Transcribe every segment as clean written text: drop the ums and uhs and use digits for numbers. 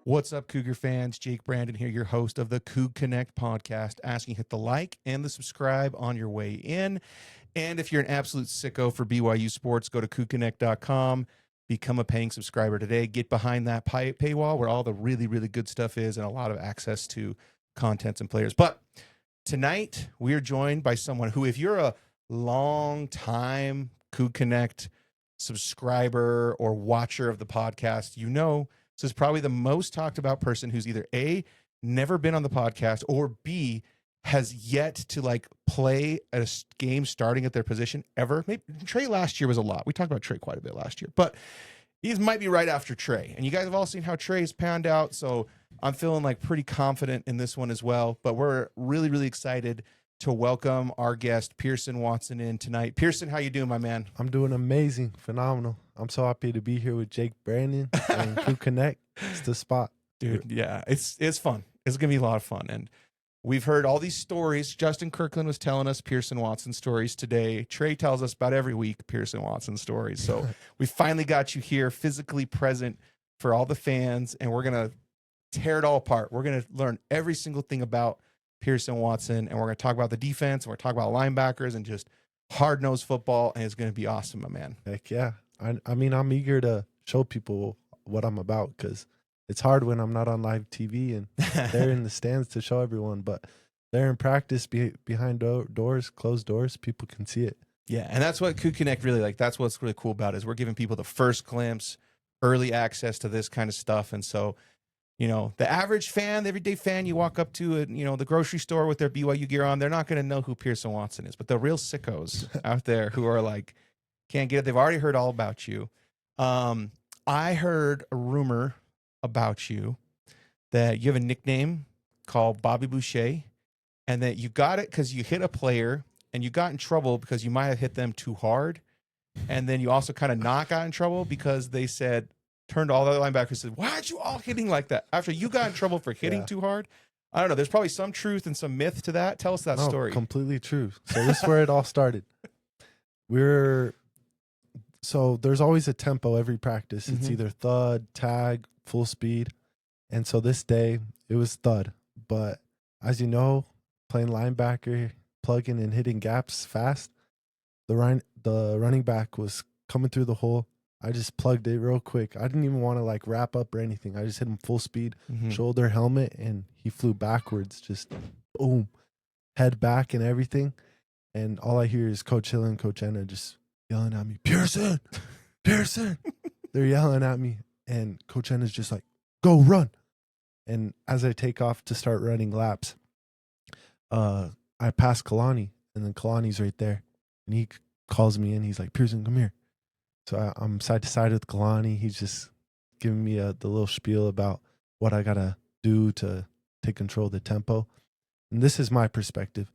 What's up, Cougar fans? Jake Brandon here, your host of the Coug Connect podcast, asking you to hit the like and the subscribe on your way in. And if you're an absolute sicko for BYU sports, go to cougconnect.com, become a paying subscriber today. Get behind that paywall where all the really, really good stuff is and a lot of access to contents and players. But tonight, we are joined by someone who, if you're a long-time Coug Connect subscriber or watcher of the podcast, you know this is probably the most talked about person who's either A, never been on the podcast, or B, has yet to like play a game starting at their position ever. Maybe Trey last year was a lot. We talked about Trey quite a bit last year, but he might be right after Trey. And you guys have all seen how Trey's panned out, so I'm feeling like pretty confident in this one as well. But we're really, really excited to welcome our guest, Pearson Watson, in tonight. Pearson, how you doing, my man? I'm doing amazing, phenomenal. I'm so happy to be here with Jake Brandon and Coug Connect. It's the spot. Dude, yeah, it's fun. It's going to be a lot of fun. And we've heard all these stories. Justin Kirkland was telling us Pearson Watson stories today. Trey tells us about every week Pearson Watson stories. So we finally got you here, physically present for all the fans, and we're going to tear it all apart. We're going to learn every single thing about Pearson Watson, and we're going to talk about the defense, and we're going to talk about linebackers and just hard-nosed football, and it's going to be awesome, my man. Heck yeah. I mean, I'm eager to show people what I'm about because it's hard when I'm not on live TV and they're in the stands to show everyone, but they're in practice behind doors, closed doors. People can see it. Yeah, and that's what Coug Connect really like. That's what's really cool about it is we're giving people the first glimpse, early access to this kind of stuff. And so, you know, the average fan, the everyday fan you walk up to, the grocery store with their BYU gear on, they're not going to know who Pearson Watson is. But the real sickos out there who are like, can't get it, they've already heard all about you. I heard a rumor about you that you have a nickname called Bobby Boucher, and that you got it because you hit a player and you got in trouble because you might have hit them too hard. And then you also kind of not got in trouble because they said, turned to all the other linebackers and said, why aren't you all hitting like that? After you got in trouble for hitting too hard. I don't know. There's probably some truth and some myth to that. Tell us that story. Completely true. So this is where it all started. So there's always a tempo every practice. It's either thud, tag, full speed. And so this day it was thud. But as you know, playing linebacker, plugging and hitting gaps fast, the running back was coming through the hole. I just plugged it real quick. I didn't even want to like wrap up or anything. I just hit him full speed, shoulder, helmet, and he flew backwards, just boom, head back and everything. And all I hear is Coach Hill and Coach Anna just yelling at me, Pierson, Pierson. They're yelling at me. And Coach Anna's just like, go run. And as I take off to start running laps, I pass Kalani, and then Kalani's right there. And he calls me in. He's like, Pierson, come here. So I'm side to side with Kalani. He's just giving me the little spiel about what I got to do to take control of the tempo. And this is my perspective.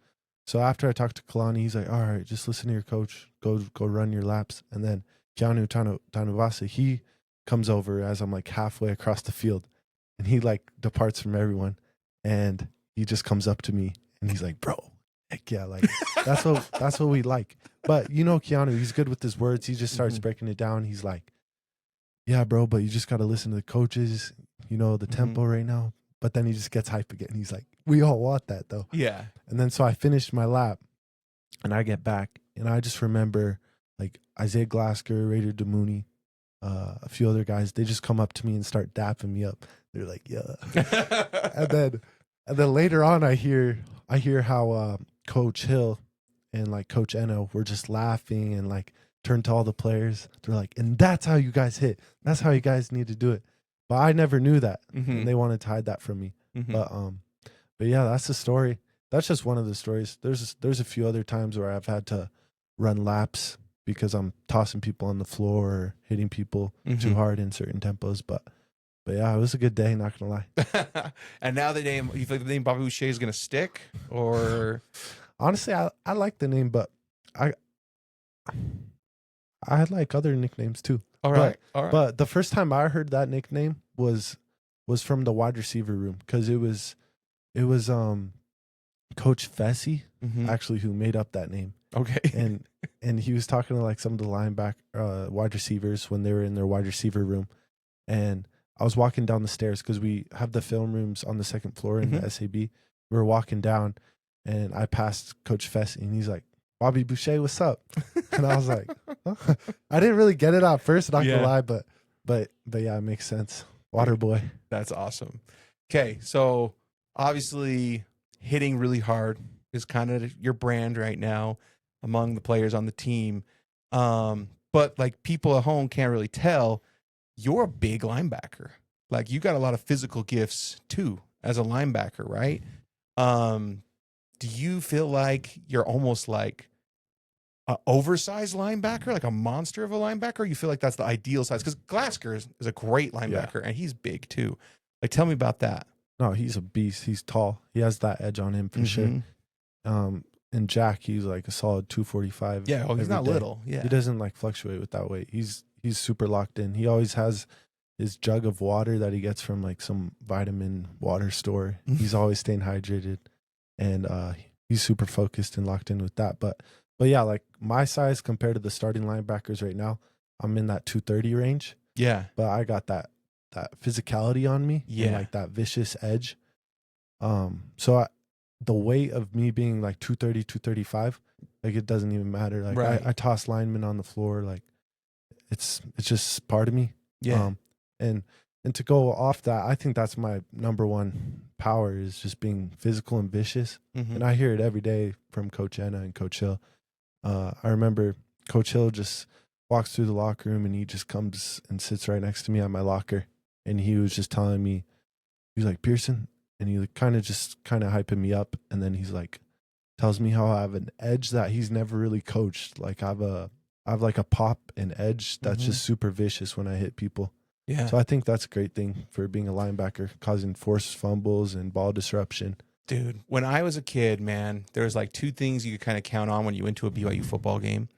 So after I talked to Kalani, he's like, all right, just listen to your coach. Go run your laps. And then Keanu Tanuvasa, he comes over as I'm like halfway across the field. And he like departs from everyone. And he just comes up to me and he's like, bro, heck yeah, like that's what we like. But you know Keanu, he's good with his words. He just starts breaking it down. He's like, yeah, bro, but you just got to listen to the coaches, the tempo right now. But then he just gets hype again. He's like, we all want that though. Yeah. And then so I finished my lap and I get back and I just remember like Isaiah Glasker, Raider DeMooney, a few other guys, they just come up to me and start dapping me up. They're like, yeah. and then later on I hear how Coach Hill and like Coach Eno were just laughing and like turned to all the players. They're like, and that's how you guys hit. That's how you guys need to do it. But I never knew that. And they wanted to hide that from me. But yeah, that's the story. That's just one of the stories. There's a few other times where I've had to run laps because I'm tossing people on the floor or hitting people too hard in certain tempos. But yeah, it was a good day, not gonna lie. And now you think the name Bobby Boucher is gonna stick? Or honestly, I like the name, but I like other nicknames too. All right. But the first time I heard that nickname was from the wide receiver room because it was Coach Fessy actually who made up that name. Okay. And he was talking to like some of the wide receivers when they were in their wide receiver room, and I was walking down the stairs because we have the film rooms on the second floor in the SAB. We were walking down, and I passed Coach Fessy, and he's like, "Bobby Boucher, what's up?" And I was like, huh? I didn't really get it at first, not gonna lie, but yeah, it makes sense. Water boy. That's awesome. Okay, so obviously hitting really hard is kind of your brand right now among the players on the team. But like people at home can't really tell, you're a big linebacker. Like you got a lot of physical gifts too as a linebacker, right? Do you feel like you're almost like an oversized linebacker, like a monster of a linebacker? Or you feel like that's the ideal size? Because Glasgow is a great linebacker and he's big too. Like, tell me about that. No, he's a beast. He's tall. He has that edge on him for sure. And Jack, he's like a solid 245. Yeah, he's not day. little. Yeah, he doesn't like fluctuate with that weight. He's super locked in. He always has his jug of water that he gets from like some vitamin water store. He's always staying hydrated, and he's super focused and locked in with that. But yeah, like my size compared to the starting linebackers right now, I'm in that 230 range. Yeah, but I got that physicality on me. Yeah, and like that vicious edge. So the weight of me being like 230, 235, like it doesn't even matter. Like right. I toss linemen on the floor. Like it's just part of me. Yeah. And to go off that, I think that's my number one power is just being physical and vicious. And I hear it every day from Coach Enna and Coach Hill. I remember Coach Hill just walks through the locker room and he just comes and sits right next to me at my locker. And he was just telling me, he was like, Pierson, and he kind of hyping me up. And then he's like, tells me how I have an edge that he's never really coached. Like I have like a pop and edge that's just super vicious when I hit people. Yeah. So I think that's a great thing for being a linebacker, causing forced fumbles and ball disruption. Dude, when I was a kid, man, there was like two things you could kind of count on when you went to a BYU football game.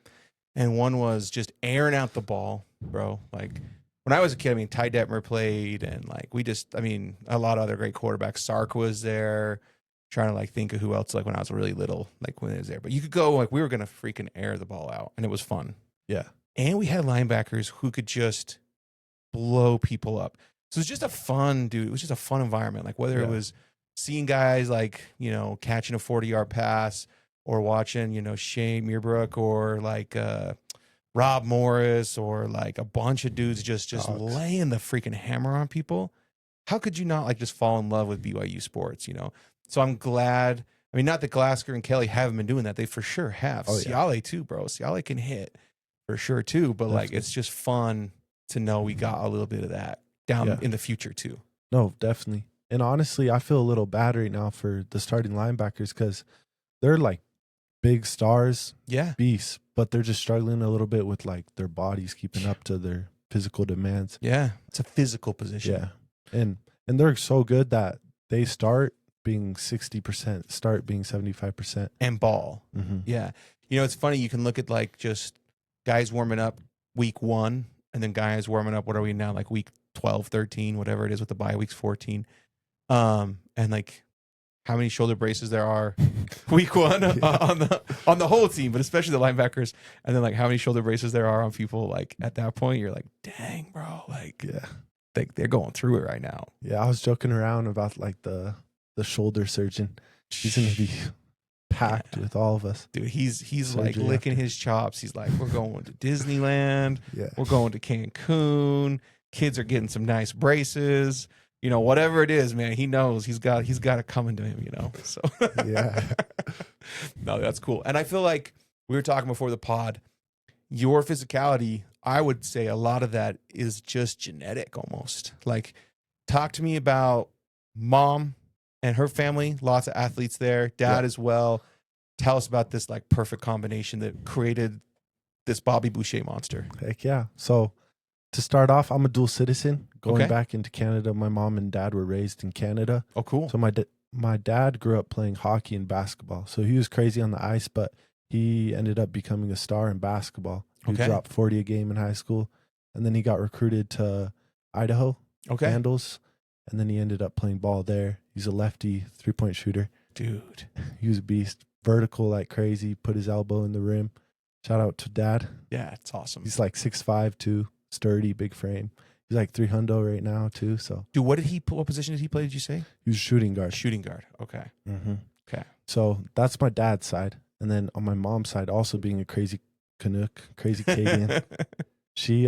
And one was just airing out the ball, bro. Like when I was a kid, I mean, Ty Detmer played and like a lot of other great quarterbacks. Sark was there. Trying to like think of who else like when I was really little, like when it was there. But you could go like we were gonna freaking air the ball out and it was fun. Yeah. And we had linebackers who could just blow people up. So it was just a fun, dude. It was just a fun environment. Like whether it was seeing guys like, catching a 40-yard pass or watching, Shane Meerbrook or like Rob Morris or like a bunch of dudes just laying the freaking hammer on people. How could you not like just fall in love with BYU sports, So I'm glad. I mean, not that Glasgow and Kelly haven't been doing that. They for sure have. Ciale too, bro. Ciale can hit for sure too. But like, it's just fun to know we got a little bit of that down in the future too. No, definitely. And honestly, I feel a little bad right now for the starting linebackers because they're like big stars, beasts, but they're just struggling a little bit with like their bodies keeping up to their physical demands. Yeah, it's a physical position. Yeah, and they're so good that they start being 60%, start being 75%, and ball. Yeah, it's funny. You can look at like just guys warming up week 1, and then guys warming up. What are we now? Like week 12, 13, whatever it is with the bye weeks 14. And like how many shoulder braces there are week 1 on the whole team, but especially the linebackers. And then like how many shoulder braces there are on people. Like at that point, you're like, dang, bro. Like they're going through it right now. Yeah, I was joking around about like the shoulder surgeon. He's gonna be packed with all of us, dude. He's like licking his chops. He's like, we're going to Disneyland. We're going to Cancun. Kids are getting some nice braces. Whatever it is, man, he knows he's got it coming to him. So no, that's cool. And I feel like we were talking before the pod. Your physicality, I would say, a lot of that is just genetic, almost. Like, talk to me about mom and her family, lots of athletes there, dad as well. Tell us about this like perfect combination that created this Bobby Boucher monster. Heck yeah. So to start off, I'm a dual citizen going back into Canada. My mom and dad were raised in Canada. Oh, cool. So my dad grew up playing hockey and basketball. So he was crazy on the ice, but he ended up becoming a star in basketball. He dropped 40 a game in high school. And then he got recruited to Idaho, Vandals. And then he ended up playing ball there. He's a lefty 3-point shooter. Dude. He was a beast. Vertical like crazy. Put his elbow in the rim. Shout out to dad. Yeah, it's awesome. He's like 6'5", too. Sturdy, big frame. He's like 300 right now too. So, Dude, what position did he play? Did you say? he was shooting guard. Shooting guard. Okay. Mm-hmm. Okay. So that's my dad's side, and then on my mom's side, also being a crazy Canuck, crazy Canadian, she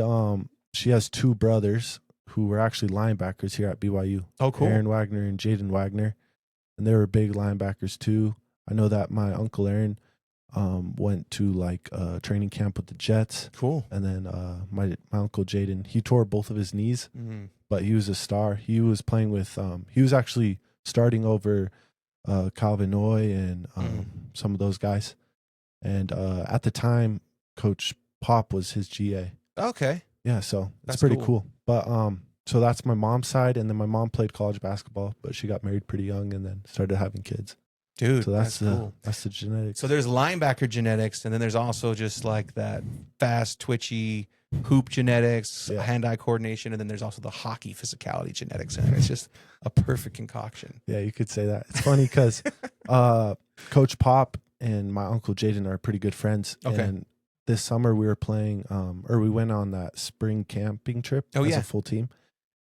has 2 brothers who were actually linebackers here at BYU. Oh, cool. Aaron Wagner and Jaden Wagner, and they were big linebackers too. I know that my uncle Aaron went to like training camp with the Jets. Cool. And then my uncle Jaden, he tore both of his knees, but he was a star. He was playing with he was actually starting over Calvin Noy and some of those guys. And at the time, Coach Pop was his GA. Okay. Yeah, so That's it's pretty cool. cool. But so that's my mom's side, and then my mom played college basketball, but she got married pretty young and then started having kids. Dude, So that's cool. That's the genetics. So there's linebacker genetics, and then there's also just like that fast, twitchy hoop genetics, hand-eye coordination, and then there's also the hockey physicality genetics. And it's just a perfect concoction. Yeah, you could say that. It's funny because Coach Pop and my uncle Jaden are pretty good friends. Okay. And this summer we were playing, or we went on that spring camping trip as a full team.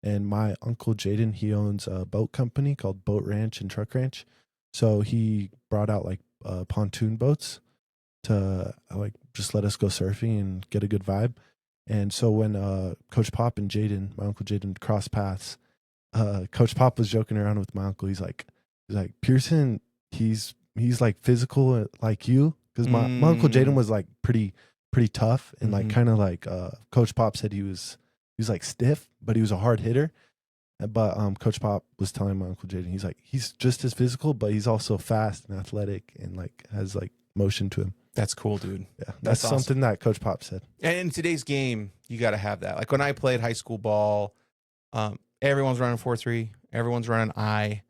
And my uncle Jaden, he owns a boat company called Boat Ranch and Truck Ranch. So he brought out like pontoon boats to like just let us go surfing and get a good vibe. And so when Coach Pop and Jaden, my uncle Jaden, crossed paths, Coach Pop was joking around with my uncle. He's like Pierson, he's like physical like you, because my uncle Jaden was like pretty tough and like kind of like Coach Pop said he was like stiff, but he was a hard hitter. But Coach Pop was telling my uncle Jaden, he's like, he's just as physical, but he's also fast and athletic and like has like motion to him. That's cool, dude. Yeah, that's awesome. something that Coach Pop said. And in today's game, you got to have that. Like when I played high school ball, everyone's running 4-3, everyone's running I.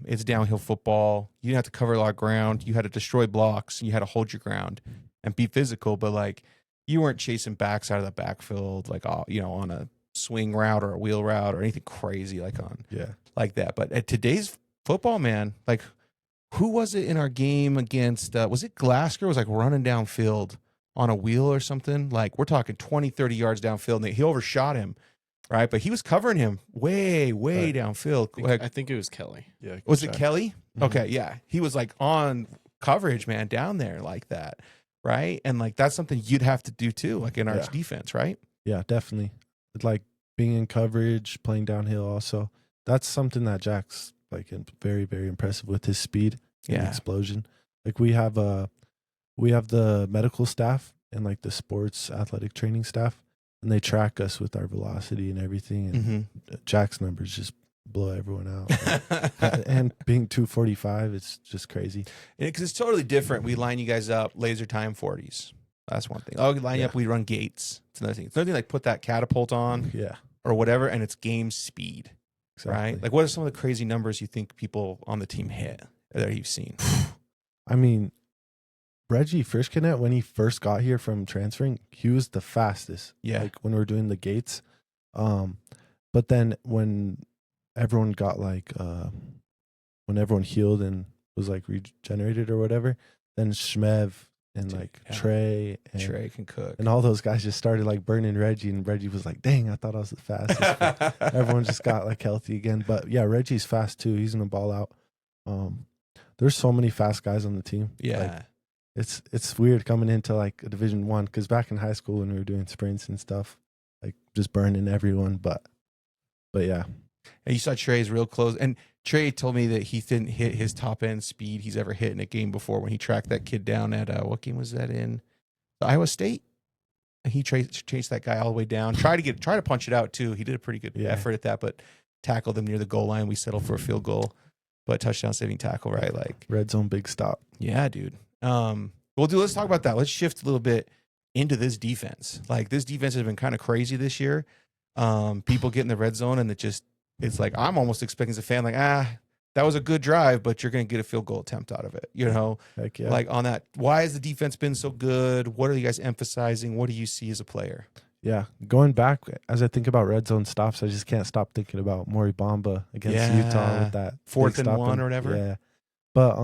It's downhill football. You didn't have to cover a lot of ground. You had to destroy blocks. You had to hold your ground and be physical. But like, you weren't chasing backs out of the backfield, like on a swing route or a wheel route or anything crazy like that. But at today's football, man, like who was it in our game against? Was it Glasgow? Was like running downfield on a wheel or something? Like we're talking 20, 30 yards downfield, and he overshot him. Right, but he was covering him way downfield. I think it was Kelly. Yeah, was it Kelly? Mm-hmm. Okay, yeah, he was like on coverage, man, down there like that, right? And like that's something you'd have to do too, like in our defense, right? Yeah, definitely. It's like being in coverage, playing downhill. Also, that's something that Jack's like very, very impressive with his speed and explosion. Like we have the medical staff and like the sports athletic training staff. And they track us with our velocity and everything. And Jack's numbers just blow everyone out. And being 245, it's just crazy. Because it's totally different. We line you guys up, laser time 40s. That's one thing. Oh, we line you up, we run gates. It's another thing. It's another thing like put that catapult on or whatever, and it's game speed. Exactly. Right? Like what are some of the crazy numbers you think people on the team hit that you've seen? I mean, Reggie Frischkinet, when he first got here from transferring, he was the fastest. Yeah. Like when we were doing the gates. But then when everyone got like, when everyone healed and was like regenerated or whatever, then Shmev and like Trey can cook. And all those guys just started like burning Reggie. And Reggie was like, dang, I thought I was the fastest. Everyone just got like healthy again. But yeah, Reggie's fast too. He's going to ball out. There's so many fast guys on the team. Yeah. Like, it's weird coming into like a Division I, because back in high school when we were doing sprints and stuff, like just burning everyone. But yeah. And you saw Trey's real close. And Trey told me that he didn't hit his top end speed he's ever hit in a game before when he tracked that kid down at what game was that in? Iowa State. And he chased that guy all the way down. Try to punch it out too. He did a pretty good effort at that, but tackled him near the goal line. We settled for a field goal, but touchdown saving tackle, right? Like red zone big stop. Yeah, dude. Let's talk about that. Let's shift a little bit into this defense. Like this defense has been kind of crazy this year. People get in the red zone and it's like, I'm almost expecting as a fan, like, that was a good drive, but you're going to get a field goal attempt out of it. You know, Heck yeah. Like on that, why has the defense been so good? What are you guys emphasizing? What do you see as a player? Yeah. Going back, as I think about red zone stops, I just can't stop thinking about Maury Bamba against Utah with that 4th and 1 or whatever. Yeah. But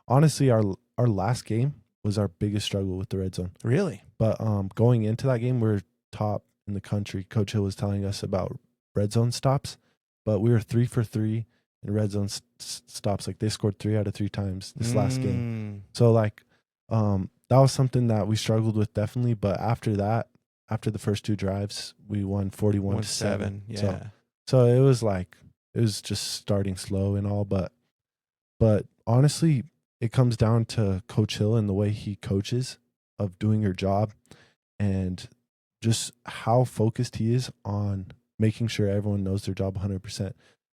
honestly, our last game was our biggest struggle with the red zone. Really? But going into that game, we were top in the country. Coach Hill was telling us about red zone stops, but we were 3 for 3 in red zone stops. Like they scored 3 out of 3 times this last game. So like, that was something that we struggled with definitely. But after that, after the first 2 drives, we won 41-7. Yeah. So it was like, it was just starting slow and all, but honestly, it comes down to Coach Hill and the way he coaches of doing your job and just how focused he is on making sure everyone knows their job 100%.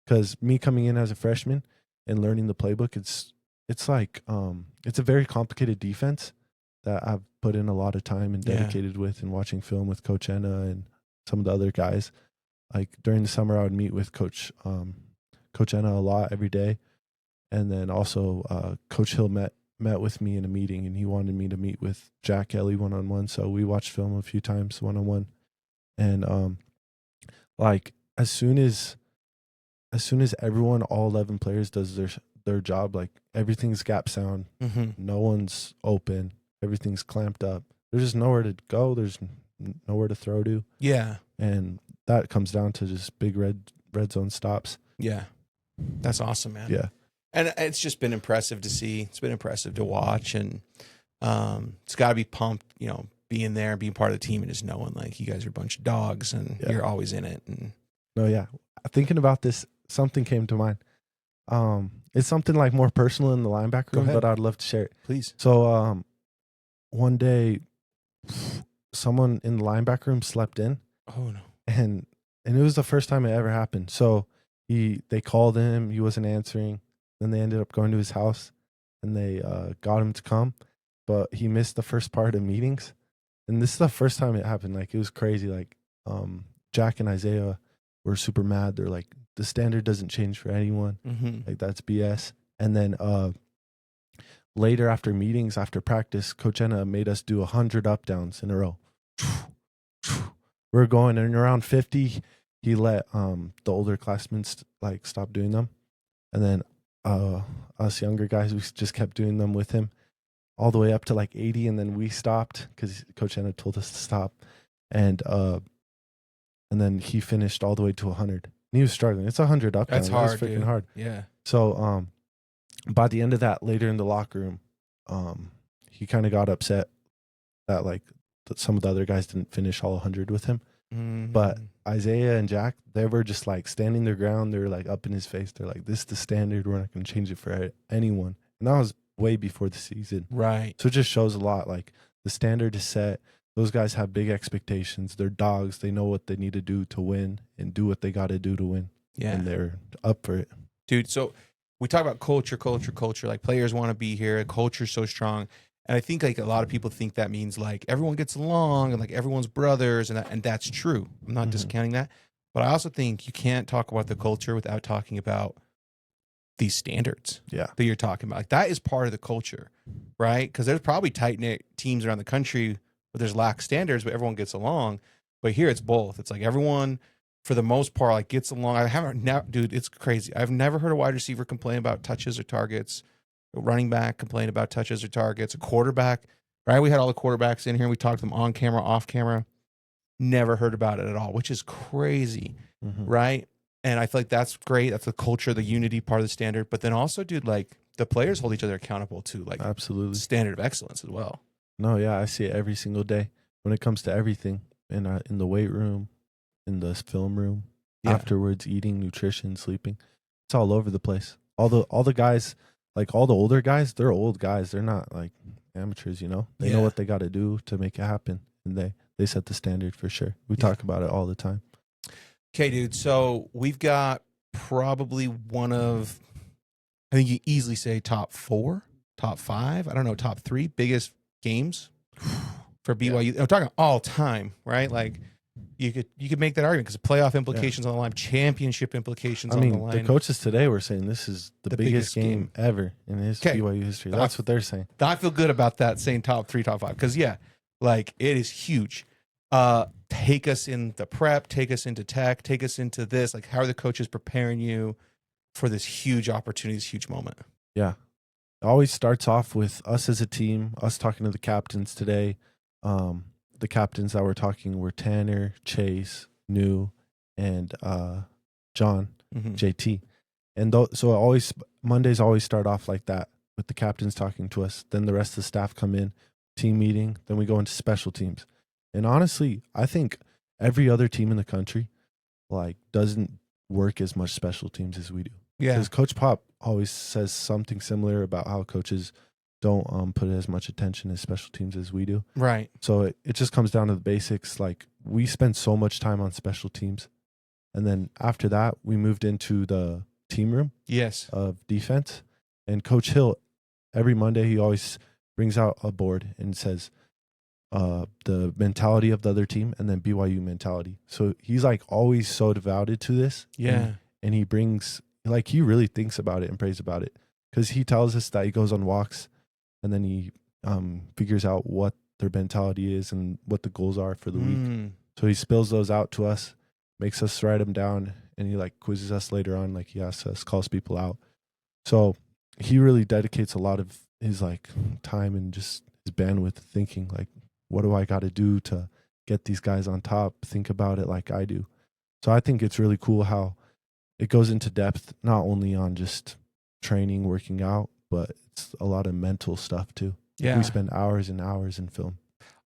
Because me coming in as a freshman and learning the playbook, it's like it's a very complicated defense that I've put in a lot of time and dedicated with, and watching film with Coach Enna and some of the other guys. Like during the summer, I would meet with Coach Enna a lot every day, and then also Coach Hill met with me in a meeting, and he wanted me to meet with Jack Kelly one-on-one. So we watched film a few times one-on-one, and like as soon as everyone, all 11 players, does their job, like everything's gap sound, no one's open, everything's clamped up. There's just nowhere to go. There's nowhere to throw to. Yeah. And that comes down to just big red zone stops. Yeah. That's awesome, man. Yeah. And it's just been impressive to see. It's been impressive to watch. And it's got to be pumped, you know, being there, being part of the team, and just knowing like you guys are a bunch of dogs and you're always in it. And no, yeah. Thinking about this, something came to mind. It's something like more personal in the linebacker room, but I'd love to share it. Please. So one day, someone in the linebacker room slept in. Oh no. And it was the first time it ever happened. So they called him, he wasn't answering. Then they ended up going to his house, and they got him to come, but he missed the first part of meetings. And this is the first time it happened. Like it was crazy. Like Jack and Isaiah were super mad. They're like, the standard doesn't change for anyone. Like that's BS. And then later, after meetings, after practice, Coach Enna made us do 100 up downs in a row. We're going, and around 50, he let the older classmen stop doing them. And then us younger guys, we just kept doing them with him all the way up to like 80, and then we stopped because Coach Enna told us to stop. And then he finished all the way to 100. And he was struggling. It's 100 up down. That's hard. It's freaking dude. hard. Yeah. So by the end of that, later in the locker room, he kind of got upset that that some of the other guys didn't finish all 100 with him. But Isaiah and Jack, they were just like standing their ground. They were like up in his face. They're like, this is the standard. We're not going to change it for anyone. And that was way before the season. Right. So it just shows a lot. Like the standard is set. Those guys have big expectations. They're dogs. They know what they need to do to win and do what they got to do to win. Yeah. And they're up for it. Dude, so we talk about culture. Like players want to be here. Culture's so strong. And I think like a lot of people think that means like everyone gets along and like everyone's brothers, and that's true. I'm not discounting that. But I also think you can't talk about the culture without talking about these standards that you're talking about. Like that is part of the culture, right? Because there's probably tight-knit teams around the country where there's lax standards, but everyone gets along. But here it's both. It's like everyone, for the most part, like gets along. Dude, it's crazy. I've never heard a wide receiver complain about touches or targets. A running back complain about touches or targets. A quarterback, right? We had all the quarterbacks in here, and we talked to them on camera, off camera. Never heard about it at all, which is crazy, right? And I feel like that's great. That's the culture, the unity part of the standard. But then also, dude, like the players hold each other accountable to like absolutely standard of excellence as well. No, yeah, I see it every single day when it comes to everything in the weight room, in the film room, afterwards, eating, nutrition, sleeping. It's all over the place. All the guys, like all the older guys, they're old guys. They're not like amateurs, you know. They know what they got to do to make it happen, and they set the standard for sure. We talk about it all the time. Okay, dude. So we've got probably one of, I think you easily say top 4, top 5. I don't know, top 3 biggest games for BYU. I'm talking all time, right? Like you could make that argument because the playoff implications on the line, championship implications on the line. The coaches today were saying this is the biggest game ever in BYU history. That's what they're saying. I feel good about that, saying top 3, top 5, because like it is huge. Take us in the prep, take us into tech, take us into this. Like, how are the coaches preparing you for this huge opportunity, this huge moment? Yeah. It always starts off with us as a team, us talking to the captains today. the captains that were talking were Tanner, Chase, New, and John, JT. And so Mondays always start off like that with the captains talking to us. Then the rest of the staff come in, team meeting. Then we go into special teams. And honestly, I think every other team in the country doesn't work as much special teams as we do. Yeah. Because Coach Pop always says something similar about how coaches don't put as much attention as special teams as we do. Right. So it just comes down to the basics. Like, we spend so much time on special teams. And then after that, we moved into the team room of defense. And Coach Hill, every Monday, he always brings out a board and says the mentality of the other team and then BYU mentality. So he's always so devoted to this. Yeah. And he brings, he really thinks about it and prays about it. Because he tells us that he goes on walks and then he figures out what their mentality is and what the goals are for the week. So he spills those out to us, makes us write them down, and he quizzes us later on. He asks us, calls people out. So he really dedicates a lot of his time and just his bandwidth thinking what do I got to do to get these guys on top? Think about it like I do. So I think it's really cool how it goes into depth, not only on just training, working out, but it's a lot of mental stuff too. Yeah. We spend hours and hours in film.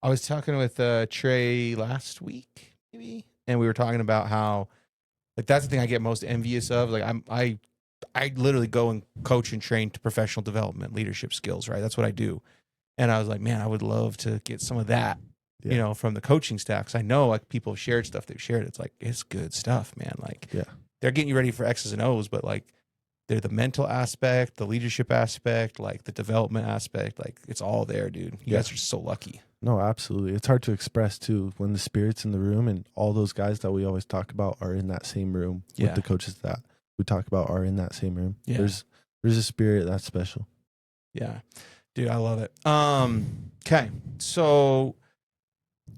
I was talking with Trey last week, maybe, and we were talking about how that's the thing I get most envious of. I literally go and coach and train to professional development, leadership skills, right? That's what I do. And I was like, man, I would love to get some of that, from the coaching staff. Cause I know people have shared stuff they've shared. It's good stuff, man. They're getting you ready for X's and O's, but they're the mental aspect, the leadership aspect, the development aspect. It's all there, dude. You guys are so lucky. No, absolutely. It's hard to express too when the spirit's in the room and all those guys that we always talk about are in that same room with the coaches that we talk about are in that same room. Yeah. There's a spirit that's special. Yeah. Dude, I love it. Okay. So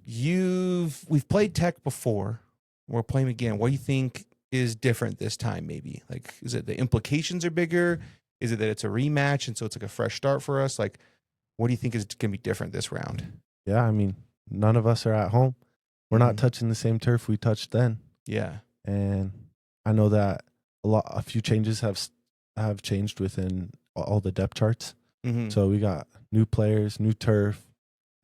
we've played Tech before. We're playing again. What do you think is different this time, maybe? Is it the implications are bigger? Is it that it's a rematch and so it's a fresh start for us? What do you think is going to be different this round? Yeah, I mean, none of us are at home. We're not touching the same turf we touched then. Yeah. And I know that a few changes have changed within all the depth charts. So we got new players, new turf,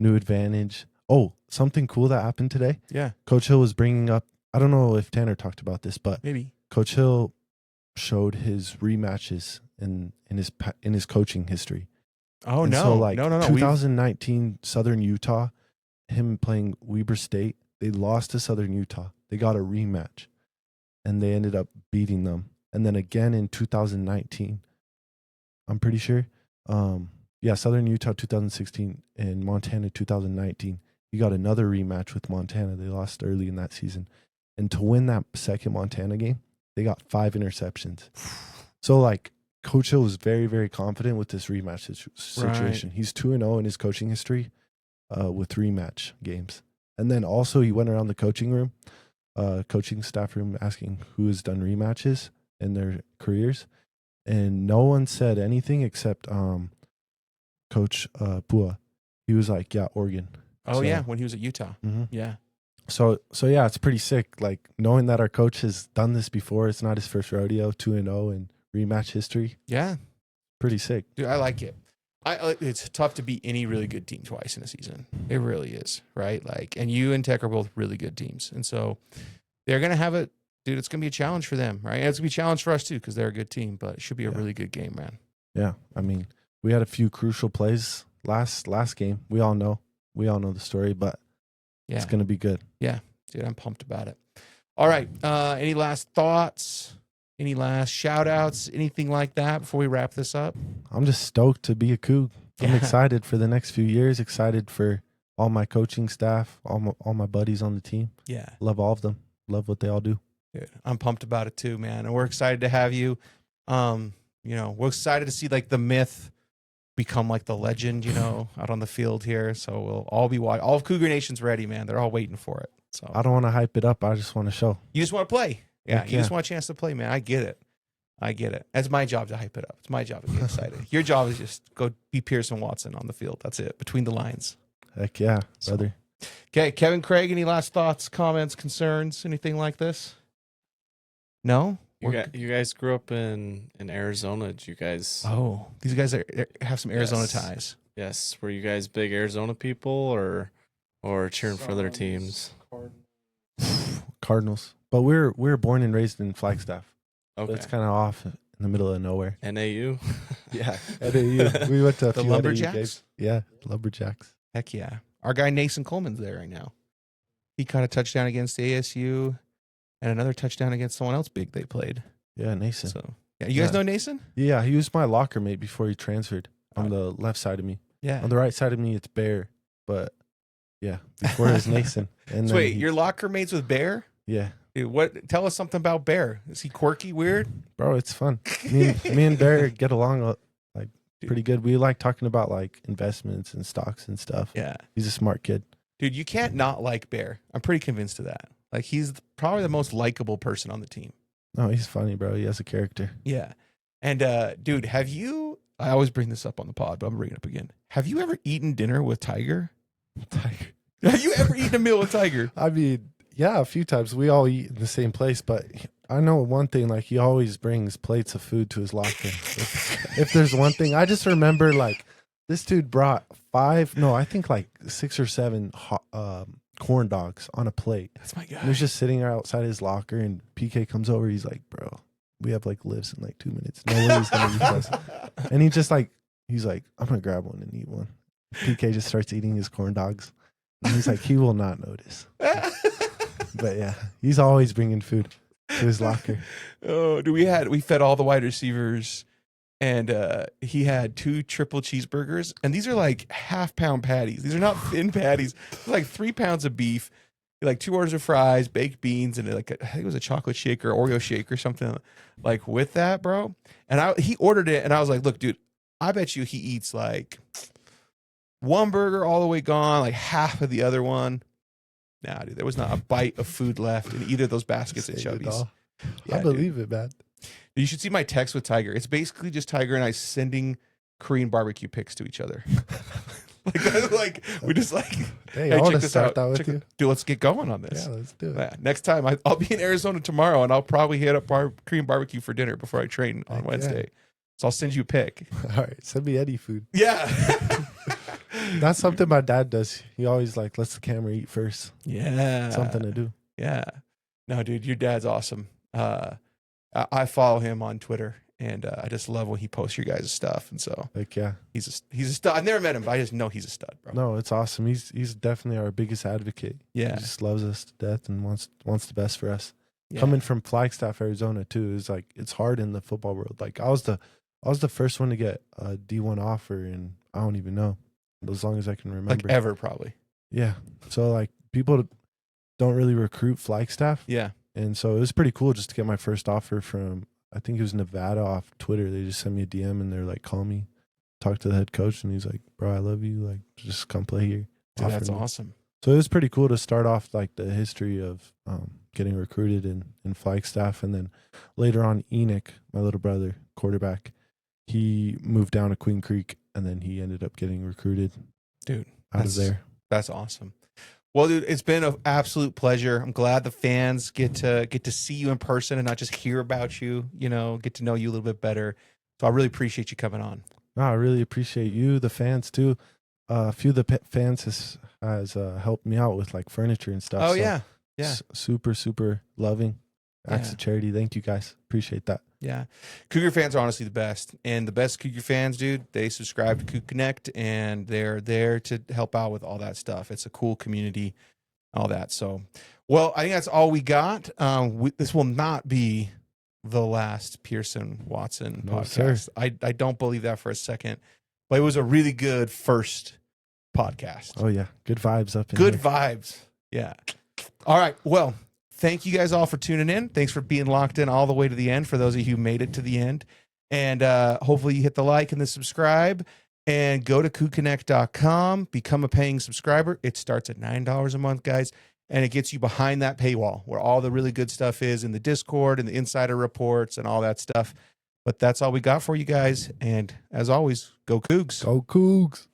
new advantage. Oh, something cool that happened today. Yeah. Coach Hill was bringing up, I don't know if Tanner talked about this, but maybe Coach Hill showed his rematches in his coaching history. Oh, and no. So no. 2019 Southern Utah, him playing Weber State, they lost to Southern Utah. They got a rematch and they ended up beating them. And then again in 2019, I'm pretty sure. Southern Utah 2016 and Montana 2019. You got another rematch with Montana. They lost early in that season. And to win that second Montana game, they got 5 interceptions. So Coach Hill was very, very confident with this rematch situation. Right. He's 2-0 in his coaching history with rematch games. And then also he went around the coaching staff room asking who has done rematches in their careers. And no one said anything except Coach Pua. He was like, yeah, Oregon. Oh, yeah, when he was at Utah. Mm-hmm. Yeah. So yeah, it's pretty sick. Knowing that our coach has done this before, it's not his first rodeo, 2-0 in rematch history. Yeah. Pretty sick. Dude, I like it. It's tough to beat any really good team twice in a season. It really is, right? And you and Tech are both really good teams. And so they're going to have it. Dude, it's going to be a challenge for them, right? And it's going to be a challenge for us too because they're a good team, but it should be a really good game, man. Yeah. I mean, we had a few crucial plays last game. We all know the story, but it's going to be good. Yeah. Dude, I'm pumped about it. All right. Any last thoughts? Any last shout outs? Anything like that before we wrap this up? I'm just stoked to be a Coug. I'm excited for the next few years, excited for all my coaching staff, all my buddies on the team. Yeah. Love all of them. Love what they all do. Dude, I'm pumped about it too, man. And we're excited to have you. We're excited to see the myth become the legend, out on the field here. So we'll all be watching. All of Cougar Nation's ready, man. They're all waiting for it. So I don't want to hype it up. I just want to show. You just want to play. Yeah. You just want a chance to play, man. I get it. That's my job to hype it up. It's my job to get excited. Your job is just go be Pearson Watson on the field. That's it. Between the lines. Heck yeah, brother. Okay, Kevin Craig, any last thoughts, comments, concerns, anything like this? No? You guys grew up in Arizona. Did you guys? Oh, these guys have some Arizona Yes. ties. Yes. Were you guys big Arizona people or cheering for other teams? Cardinals. But we were born and raised in Flagstaff. Okay. So it's kind of off in the middle of nowhere. NAU. Yeah. AAU. We went to a The few Lumberjacks? AAU games. Yeah, Lumberjacks. Heck yeah. Our guy Nason Coleman's there right now. He caught a touchdown against ASU and another touchdown against someone else big they played. Yeah, Nason. So, yeah, you guys know Nason? Yeah, he was my locker mate before he transferred on the left side of me. Yeah. On the right side of me, it's Bear. But yeah, before it was Nason. And So then wait, your locker mates with Bear? Yeah. Dude, tell us something about Bear. Is he quirky, weird? Bro, it's fun. Me and Bear get along like pretty good. We like talking about like investments and stocks and stuff. Yeah. He's a smart kid. Dude, you can't not like Bear. I'm pretty convinced of that. Like, he's probably the most likable person on the team. No, he's funny, bro. He has a character. Yeah. And, dude, I always bring this up on the pod, but I'm bringing it up again. Have you ever eaten dinner with Tiger? Tiger. Have you ever eaten a meal with Tiger? I mean, yeah, a few times. We all eat in the same place, but I know one thing, like he always brings plates of food to his locker. If there's one thing, I just remember like this dude brought 6 or 7 corn dogs on a plate. That's my guy. He was just sitting there outside his locker, and PK comes over. He's like, bro, we have like lives in like 2 minutes. No way he's going to eat us. And he's like, I'm going to grab one and eat one. PK just starts eating his corn dogs. And he's like, he will not notice. But yeah, he's always bringing food to his locker. Oh, we fed all the wide receivers, and he had 2 triple cheeseburgers, and these are like half-pound patties. These are not thin patties. It's like 3 pounds of beef, like 2 orders of fries, baked beans, and I think it was a chocolate shake or Oreo shake or something like with that, bro. And he ordered it, and I was like, look, dude, I bet you he eats like 1 burger all the way gone, like half of the other one. Nah, dude, there was not a bite of food left in either of those baskets at Chubby's. Yeah, I believe it, man. You should see my text with Tiger. It's basically just Tiger and I sending Korean barbecue pics to each other. like we just like, hey, I want check to this start out. that with you. Dude, let's get going on this. Yeah, let's do it. Yeah, next time I'll be in Arizona tomorrow, and I'll probably hit up Korean barbecue for dinner before I train on Wednesday. So I'll send you a pic. All right, send me any food. Yeah. That's something my dad does. He always like lets the camera eat first. Yeah. Something to do. Yeah. No, dude, your dad's awesome. I follow him on Twitter, and I just love when he posts your guys' stuff. And so, like, yeah, he's a stud. I've never met him, but I just know he's a stud, bro. No, it's awesome. He's definitely our biggest advocate. Yeah, he just loves us to death and wants the best for us. Yeah. Coming from Flagstaff, Arizona, too, is like it's hard in the football world. Like I was the first one to get a D1 offer, and I don't even know, as long as I can remember, like ever probably. Yeah. So like people don't really recruit Flagstaff. Yeah. And so it was pretty cool just to get my first offer from, I think it was Nevada, off Twitter. They just sent me a DM and they're like, call me, talk to the head coach. And he's like, bro, I love you. Like, just come play here. Dude, that's awesome. So it was pretty cool to start off like the history of getting recruited in Flagstaff. And then later on, Enoch, my little brother, quarterback, he moved down to Queen Creek and then he ended up getting recruited. Dude, out of there. That's awesome. Well, dude, it's been an absolute pleasure. I'm glad the fans get to see you in person and not just hear about you, get to know you a little bit better. So I really appreciate you coming on. No, I really appreciate you, the fans too. A few of the fans has helped me out with like furniture and stuff. Oh, so yeah. Yeah. Super, super loving. Acts of charity. Thank you guys. Appreciate that. Yeah. Cougar fans are honestly the best. And the best Cougar fans, dude, they subscribe to Cougar Connect and they're there to help out with all that stuff. It's a cool community, all that. So, well, I think that's all we got. This will not be the last Pearson Watson podcast. Sir. I don't believe that for a second, but it was a really good first podcast. Oh, yeah. Good vibes up in Good here. vibes. Yeah. All right. Well, thank you guys all for tuning in. Thanks for being locked in all the way to the end for those of you who made it to the end. And hopefully you hit the like and the subscribe and go to cougconnect.com, become a paying subscriber. It starts at $9 a month, guys. And it gets you behind that paywall where all the really good stuff is in the Discord and the insider reports and all that stuff. But that's all we got for you guys. And as always, go Cougs. Go Cougs.